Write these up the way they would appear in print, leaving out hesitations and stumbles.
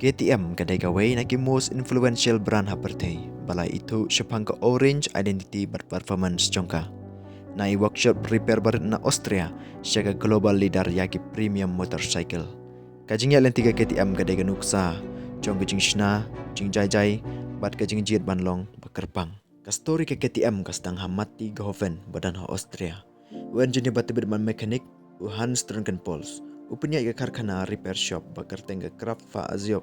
KTM kadai gawai naki most influential brand hapertai. Balai itu syapang ke orange identity but performance jongka. Nai workshop repair barat na Austria, syaga global leader yaki premium motorcycle. Kajing yalan 3 KTM kadai ganuksa, jong kajing shna, jing jai, bat kajing jiat banlong, bakerpang. Kastori ke KTM kastang hamati Gehoven badan ha Austria. Wan jenis batibid man mekanik, Hans Trunkenpols. Upenya ke karkhana repair shop bakar tengah Kraft fa Aziok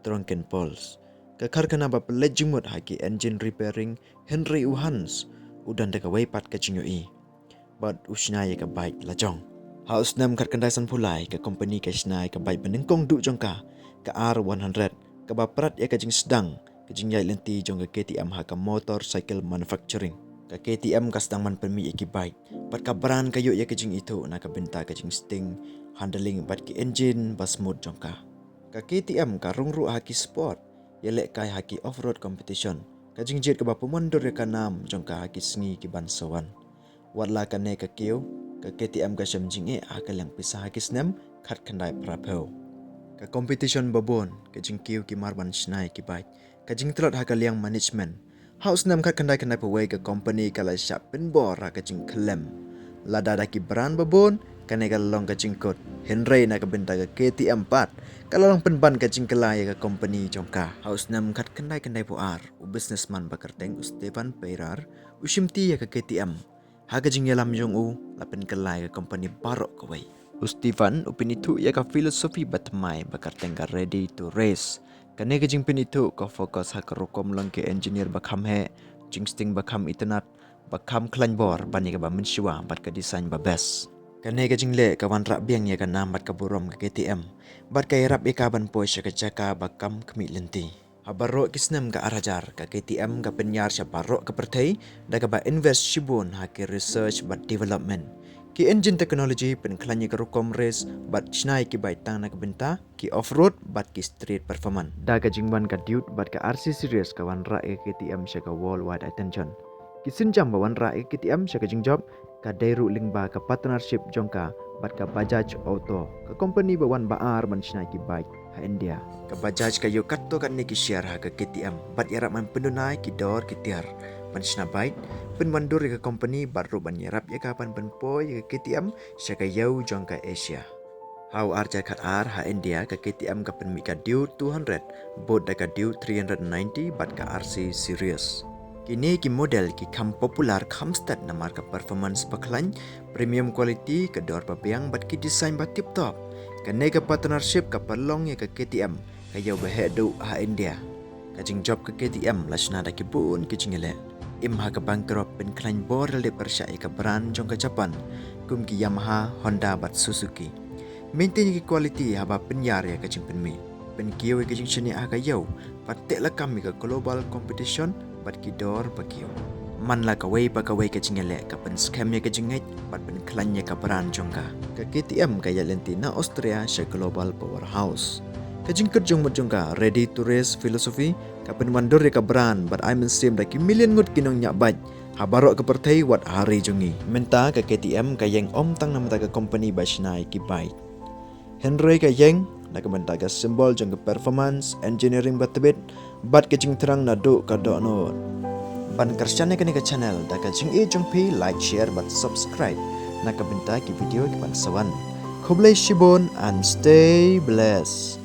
Trunkenpols. Ke karkhana ba pelejimut haki engine repairing Henry Hans udan deka waipat ke cinyoi. Bat usna ye ke baik lajong. Haus nam karkandasan pulai ke company ke snai ke baik benengkong duk jongka ke R100 ke baprat ye ke jing sedang ke jing yai lenti jong ke KTM ha ke motorcycle manufacturing. Ke KTM kastang man permi iki baik. Bat ka brand kayo ye ke jing itu na ke benta ke jing sting handling bat ki engine bas smooth jongka. Ka KTM ka rungru haki sport yelek kai haki off-road competition. Ka jingjit ke bapa mundur ka nam jongka haki sengi ki bansawan. Watla ka ne ka kiu ka KTM ka syam jinge akal yang pisah haki snem khat khandai prapho. Ka competition babon ka jing kiu ki marban snai ki baik. Ka jing trot hakal yang management. Haus nam khat khandai pawai ka company kala syap penbor ka jing klem. Lada daki brand babon kane long ka jingkot Henry na ka benta ka KTM 4 kalau long penban ka jingkelai ka company jongka haus nam khat kandai puar u businessman bakarteng Stefan Peirar usimti ya ka KTM ha ka jingyalam jong u lapen kelai ka company barok kawai Stefan upinitu ya ka filosofi batmai bakarteng ka ready to race kane ka jingpin itu ka fokus ha ka rokom long ke engineer bakam he jingsting bakam itanat bakam klanbor bani ka ba mensyua bat ka design ba best. Kane ka jingle ka wan rak biang ya ka nam bat ka burom ka KTM. Bat ka irap ika ban poy sya ka jaka bakam kemi lenti. Habaro kisnem ka arajar ka KTM ka penyar sya barok ka pertai da ka ba invest shibun ha ki research bat development. Ki engine technology pen klanyi ka rukom race bat chnai ki bai tang na ka benta ki off-road bat ki street performance. Da ka jingban ka dude bat ka RC series ka wan rak ka KTM sya ka worldwide attention. Kisin jam bawan ra KTM sya ka jingjop ka dairu lingba ka partnership jongka bat ka Bajaj Auto ka company bawan baar man shnai ki bike ha India ka Bajaj ka yo katto kan ne ki share ha ka KTM bat yarap man pendunai ki dor ki tiar man shna bike pen mandur ka company bat ro ban yarap ya ka pan poi ka KTM sya ka yo jongka Asia. How arja kat ar ha India ka KTM ka pen mi ka Duke 200 bot da ka Duke 390 bat ka RC series. Kini ki model ki kam popular kamstad na marka performance baklan premium quality ke dor papiang bat ki design bat tip top. Kene ka partnership ka perlong ya ke KTM ka yau behedu ha India. Ka jing job ke KTM lasna da ki bun ki jingele. Im ha ka bangkrop pen klan bor le persyai ka brand jong ka Japan kum ki Yamaha, Honda bat Suzuki. Maintain ki quality ha ba penyar ya ka jing penmi. Pen kiyo ka jing shani ha ka yau patek la kami ka global competition bat kidor bakio man la kawai pa kawai ka jingele ka pen scam ya ka jinget bat pen klanya ka brand jongka ka KTM ka yalenti na Austria sya global powerhouse ka jingker jong jongka ready to race philosophy ka pen mandor ya ka brand bat I sim da ki million ngut kinong nyak bat habaro ka pertai wat hari jongi menta ka KTM ka yang om tang namta ka company bashnai ki bike Henry ka yang na ka benta ka symbol jong ka performance engineering batbit bat ka jing terang na do ka do no ban kersyane ka ni ka channel da ka jing e jong pi like share bat subscribe na ka benta ki video ki ban sawan khoblai shibon and stay blessed.